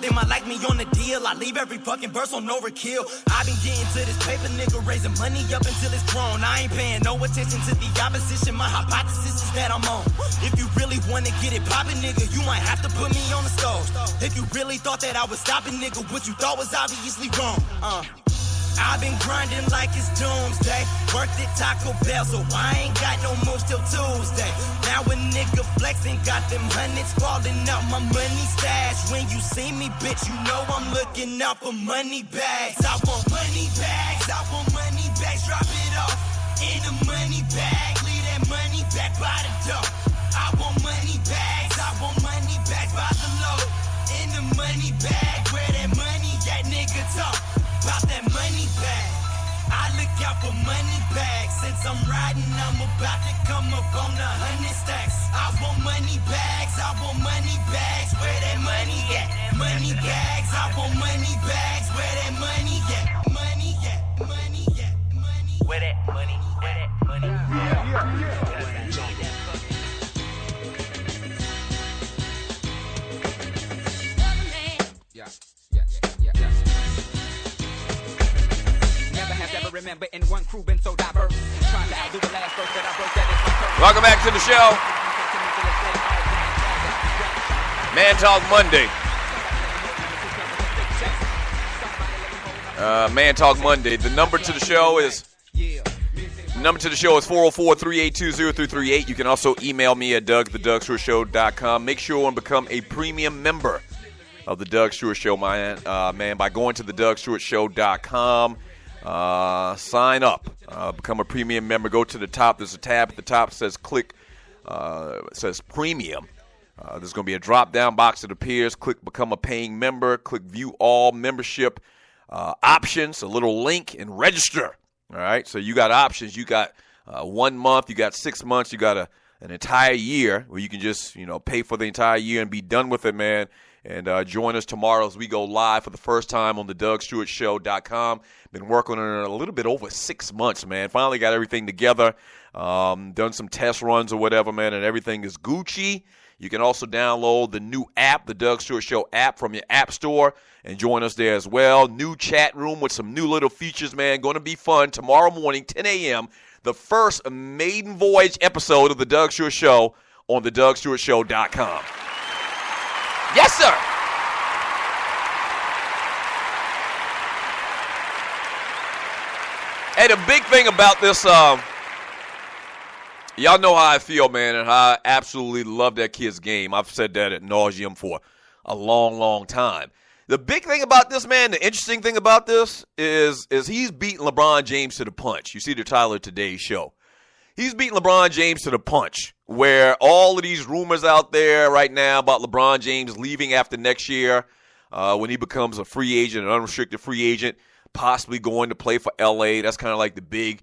they might like me on the deal. I leave every fucking verse on overkill. I been getting to this paper, nigga, raising money up until it's grown. I ain't paying no attention to the opposition. My hypothesis is that I'm on. If you really wanna get it poppin', nigga, you might have to put me on the stove. If you really thought that I was stopping, nigga, what you thought was obviously wrong. I've been grinding like it's doomsday. Worked at Taco Bell, so I ain't got no moves till Tuesday. Now a nigga flexing, got them hundreds falling out my money stash. When you see me, bitch, you know I'm looking out for money bags. I want money bags, I want money bags. Drop it off in a money bag. Leave that money back by the door. I want money bags, I want money bags by the load. In the money bag, where that money at, nigga, talk about that money bag. I look out for money bags. Since I'm riding, I'm about to come up on 100 stacks. I want money bags, I want money bags. Where that money at? Money bags, I want money bags. Where that money at? Money at, money at, money. Where that money? Where that money? Remember in one crew been so diverse. Trying to outdo the last verse that I broke, that is my purpose. Welcome back to the show. Man Talk Monday. Man Talk Monday. The number to the show is 404-382-0338. You can also email me at doug@thedougstewartshow.com. Make sure and become a premium member of the Doug Stewart Show, man, by going to thedougstewartshow.com. Sign up, become a premium member. Go to the top. There's a tab at the top that says click, says premium. There's going to be a drop down box that appears. Click become a paying member. Click view all membership options, a little link, and register. All right. So you got options. You got 1 month. You got 6 months. You got an entire year where you can just, pay for the entire year and be done with it, man. And join us tomorrow as we go live for the first time on the DougStewartShow.com. Been working on it a little bit over 6 months, man. Finally got everything together. Done some test runs or whatever, man, and everything is Gucci. You can also download the new app, the Doug Stewart Show app from your app store, and join us there as well. New chat room with some new little features, man. Going to be fun. Tomorrow morning, 10 a.m., the first maiden voyage episode of the Doug Stewart Show on the DougStewartShow.com. Yes, sir. Hey, the big thing about this, y'all know how I feel, man, and how I absolutely love that kid's game. I've said that ad nauseum for a long, long time. The big thing about this, man, the interesting thing about this is he's beating LeBron James to the punch. You see the title of today's show. He's beating LeBron James to the punch, where all of these rumors out there right now about LeBron James leaving after next year when he becomes a free agent, an unrestricted free agent, possibly going to play for L.A. That's kind of like the big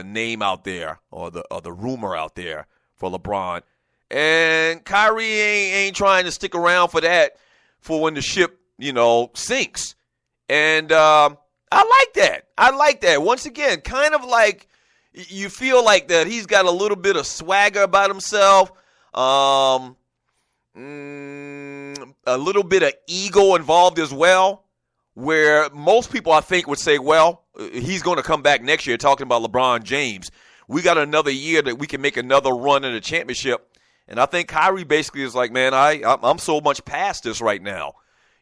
name out there or the rumor out there for LeBron. And Kyrie ain't trying to stick around for that for when the ship, sinks. And I like that. I like that. Once again, kind of like you feel like that he's got a little bit of swagger about himself, a little bit of ego involved as well, where most people, I think, would say, well, he's going to come back next year, talking about LeBron James. We got another year that we can make another run in the championship. And I think Kyrie basically is like, man, I'm so much past this right now.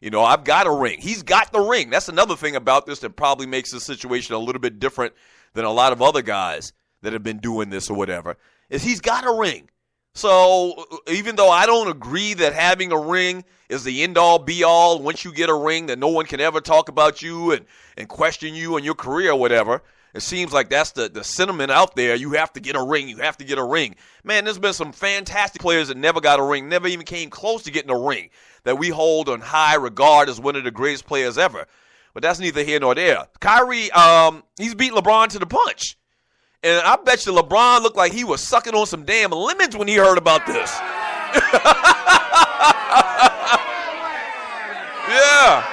I've got a ring. He's got the ring. That's another thing about this that probably makes the situation a little bit different than a lot of other guys that have been doing this or whatever, is he's got a ring. So even though I don't agree that having a ring is the end-all, be-all, once you get a ring that no one can ever talk about you and question you and your career or whatever, it seems like that's the sentiment out there. You have to get a ring. You have to get a ring. Man, there's been some fantastic players that never got a ring, never even came close to getting a ring, that we hold on high regard as one of the greatest players ever. But that's neither here nor there. Kyrie, he's beating LeBron to the punch. And I bet you LeBron looked like he was sucking on some damn lemons when he heard about this. Yeah.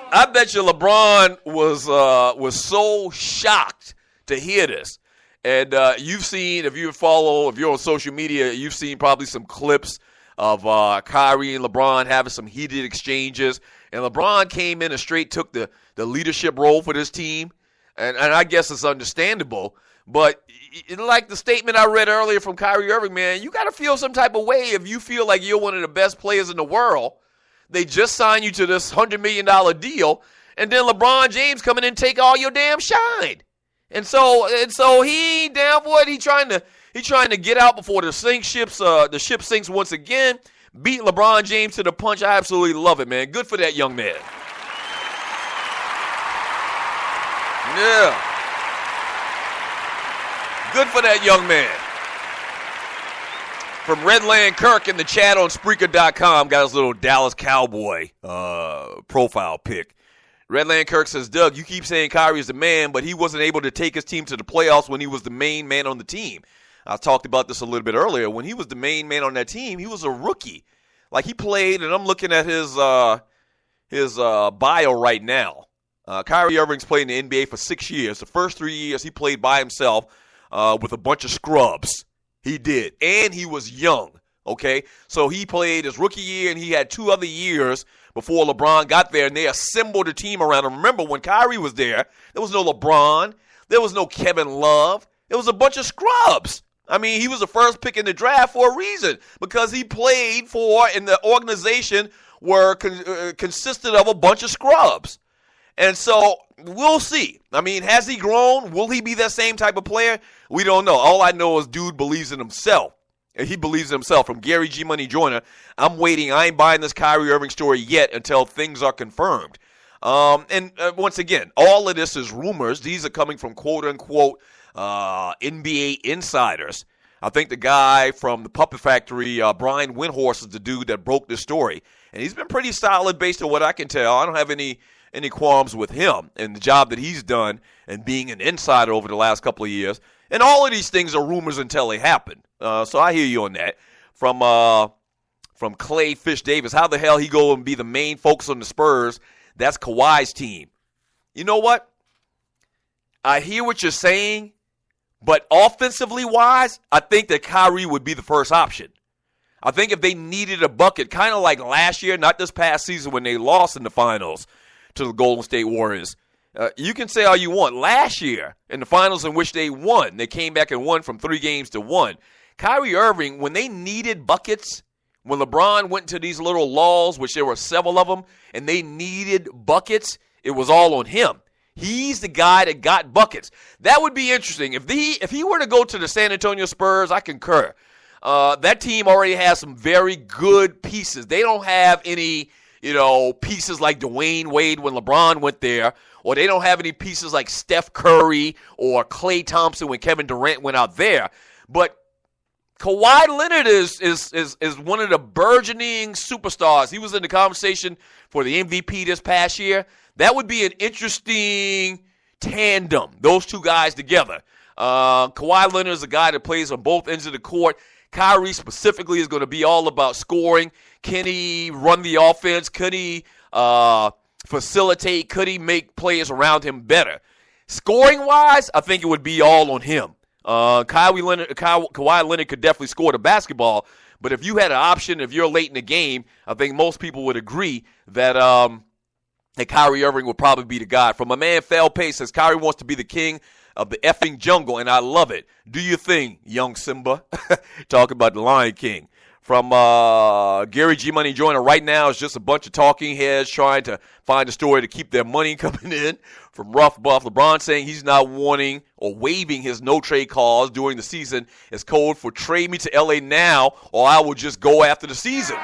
I bet you LeBron was so shocked to hear this. And you've seen, if you're on social media, you've seen probably some clips of Kyrie and LeBron having some heated exchanges. And LeBron came in and straight took the leadership role for this team. And I guess it's understandable. But like the statement I read earlier from Kyrie Irving, man, you got to feel some type of way if you feel like you're one of the best players in the world. They just signed you to this $100 million deal, and then LeBron James coming in and take all your damn shine. And so he ain't down for it. He trying to get out before the ship sinks once again. Beat LeBron James to the punch. I absolutely love it, man. Good for that young man. Yeah. Good for that young man. From Redland Kirk in the chat on Spreaker.com, got his little Dallas Cowboy profile pic. Redland Kirk says, Doug, you keep saying Kyrie is the man, but he wasn't able to take his team to the playoffs when he was the main man on the team. I talked about this a little bit earlier. When he was the main man on that team, he was a rookie. Like, he played, and I'm looking at his bio right now. Kyrie Irving's played in the NBA for 6 years. The first 3 years he played by himself with a bunch of scrubs. He did. And he was young, okay? So he played his rookie year, and he had 2 other years before LeBron got there, and they assembled a team around him. Remember, when Kyrie was there was no LeBron. There was no Kevin Love. There was a bunch of scrubs. I mean, he was the first pick in the draft for a reason, because he played for, and the organization consisted of a bunch of scrubs. And so we'll see. I mean, has he grown? Will he be that same type of player? We don't know. All I know is dude believes in himself. And he believes in himself. From Gary G. Money Joyner, I'm waiting. I ain't buying this Kyrie Irving story yet until things are confirmed. Once again, all of this is rumors. These are coming from quote-unquote NBA insiders. I think the guy from the Puppet Factory, Brian Windhorst, is the dude that broke this story. And he's been pretty solid based on what I can tell. I don't have any qualms with him and the job that he's done and being an insider over the last couple of years. And all of these things are rumors until they happen. So I hear you on that. From Clay Fish Davis, how the hell he go and be the main focus on the Spurs? That's Kawhi's team. You know what? I hear what you're saying, but offensively wise, I think that Kyrie would be the first option. I think if they needed a bucket, kind of like last year, not this past season when they lost in the finals to the Golden State Warriors. You can say all you want. Last year, in the finals in which they won, they came back and won from 3 games to 1. Kyrie Irving, when they needed buckets, when LeBron went to these little lulls, which there were several of them, and they needed buckets, it was all on him. He's the guy that got buckets. That would be interesting. If he were to go to the San Antonio Spurs, I concur. That team already has some very good pieces. They don't have any, pieces like Dwayne Wade when LeBron went there, or they don't have any pieces like Steph Curry or Klay Thompson when Kevin Durant went out there. But Kawhi Leonard is one of the burgeoning superstars. He was in the conversation for the MVP this past year. That would be an interesting tandem, those two guys together. Kawhi Leonard is a guy that plays on both ends of the court. Kyrie specifically is going to be all about scoring. Can he run the offense? Could he facilitate? Could he make players around him better? Scoring-wise, I think it would be all on him. Kawhi Leonard could definitely score the basketball, but if you had an option, if you're late in the game, I think most people would agree that that Kyrie Irving would probably be the guy. From a man, Fell Pace says Kyrie wants to be the king of the effing jungle, and I love it. Do your thing, young Simba. Talk about the Lion King. From Gary G. Money Joyner, right now it's just a bunch of talking heads trying to find a story to keep their money coming in. From Rough Buff, LeBron saying he's not wanting or waiving his no-trade clause during the season is code for trade me to L.A. now or I will just go after the season.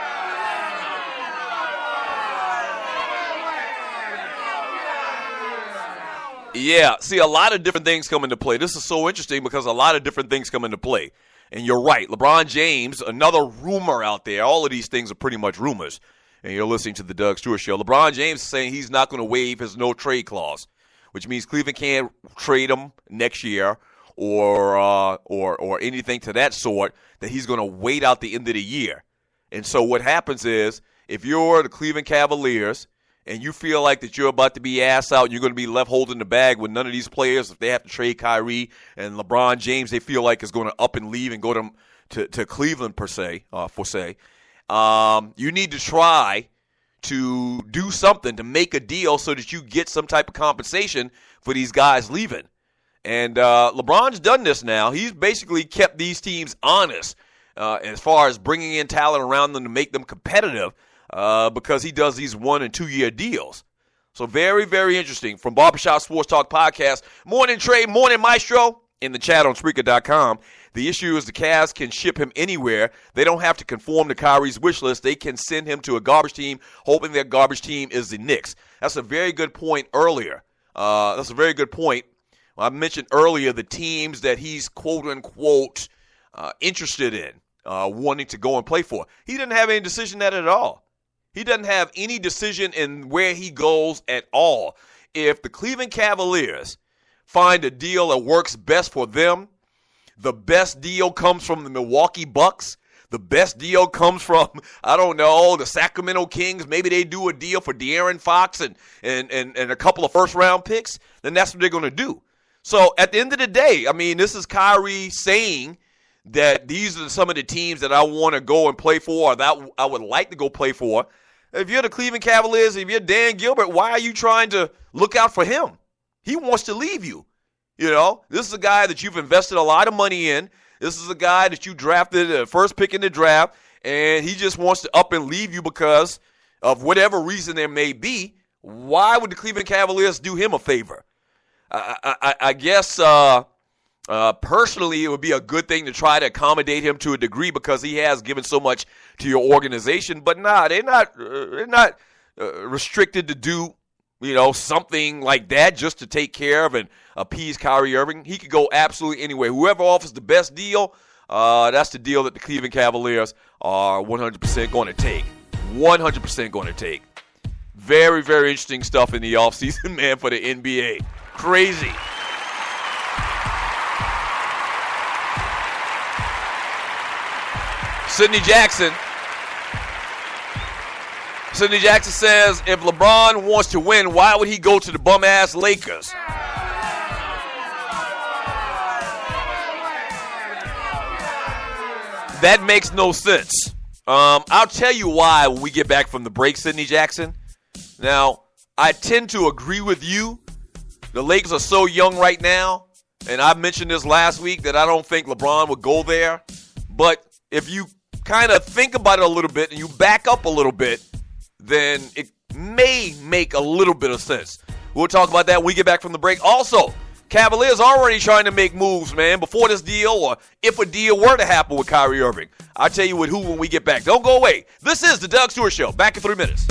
Yeah, see, a lot of different things come into play. This is so interesting because a lot of different things come into play. And you're right. LeBron James, another rumor out there. All of these things are pretty much rumors. And you're listening to the Doug Stewart Show. LeBron James is saying he's not going to waive his no-trade clause, which means Cleveland can't trade him next year or anything to that sort, that he's going to wait out the end of the year. And so what happens is, if you're the Cleveland Cavaliers and you feel like that you're about to be ass out and you're going to be left holding the bag with none of these players, if they have to trade Kyrie and LeBron James, they feel like is going to up and leave and go to Cleveland, per se, You need to try to do something to make a deal so that you get some type of compensation for these guys leaving. And LeBron's done this now. He's basically kept these teams honest as far as bringing in talent around them to make them competitive because he does these 1 and 2 year deals. So very, very interesting. From Barbershop Sports Talk Podcast, Morning Trey, Morning Maestro, in the chat on Spreaker.com. The issue is the Cavs can ship him anywhere. They don't have to conform to Kyrie's wish list. They can send him to a garbage team, hoping their garbage team is the Knicks. That's a very good point earlier. That's a very good point. I mentioned earlier the teams that he's quote-unquote interested in, wanting to go and play for. He didn't have any decision in that at all. He doesn't have any decision in where he goes at all. If the Cleveland Cavaliers find a deal that works best for them, the best deal comes from the Milwaukee Bucks. The best deal comes from, I don't know, the Sacramento Kings. Maybe they do a deal for De'Aaron Fox and a couple of first-round picks. Then that's what they're going to do. So at the end of the day, I mean, this is Kyrie saying that these are some of the teams that I want to go and play for or that I would like to go play for. If you're the Cleveland Cavaliers, if you're Dan Gilbert, why are you trying to look out for him? He wants to leave you. You know, this is a guy that you've invested a lot of money in. This is a guy that you drafted the first pick in the draft, and he just wants to up and leave you because of whatever reason there may be. Why would the Cleveland Cavaliers do him a favor? I guess personally it would be a good thing to try to accommodate him to a degree because he has given so much to your organization. But they're not restricted to do, you know, something like that just to take care of and appease Kyrie Irving. He could go absolutely anywhere. Whoever offers the best deal, that's the deal that the Cleveland Cavaliers are 100% going to take. 100% going to take. Very, very interesting stuff in the offseason, man, for the NBA. Crazy. Sidney Jackson says, if LeBron wants to win, why would he go to the bum-ass Lakers? That makes no sense. I'll tell you why when we get back from the break, Sidney Jackson. Now, I tend to agree with you. The Lakers are so young right now, and I mentioned this last week that I don't think LeBron would go there. But if you kind of think about it a little bit and you back up a little bit, then it may make a little bit of sense. We'll talk about that when we get back from the break. Also, Cavaliers already trying to make moves, man, before this deal or if a deal were to happen with Kyrie Irving. I'll tell you with who when we get back. Don't go away. This is the Doug Stewart Show. Back in 3 minutes.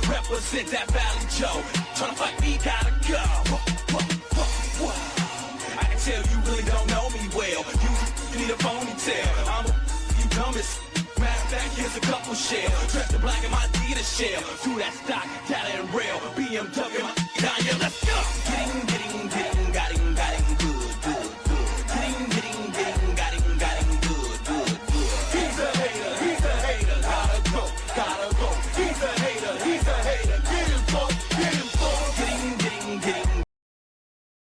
Represent that Valley Joe. Tryna fight me, gotta go. I can tell you really don't know me well. You need a ponytail. I'm you dumbest. Matter of fact, here's a couple shells. Dressed in black in my Adidas shell. Do that stock, data and rail. BMW, my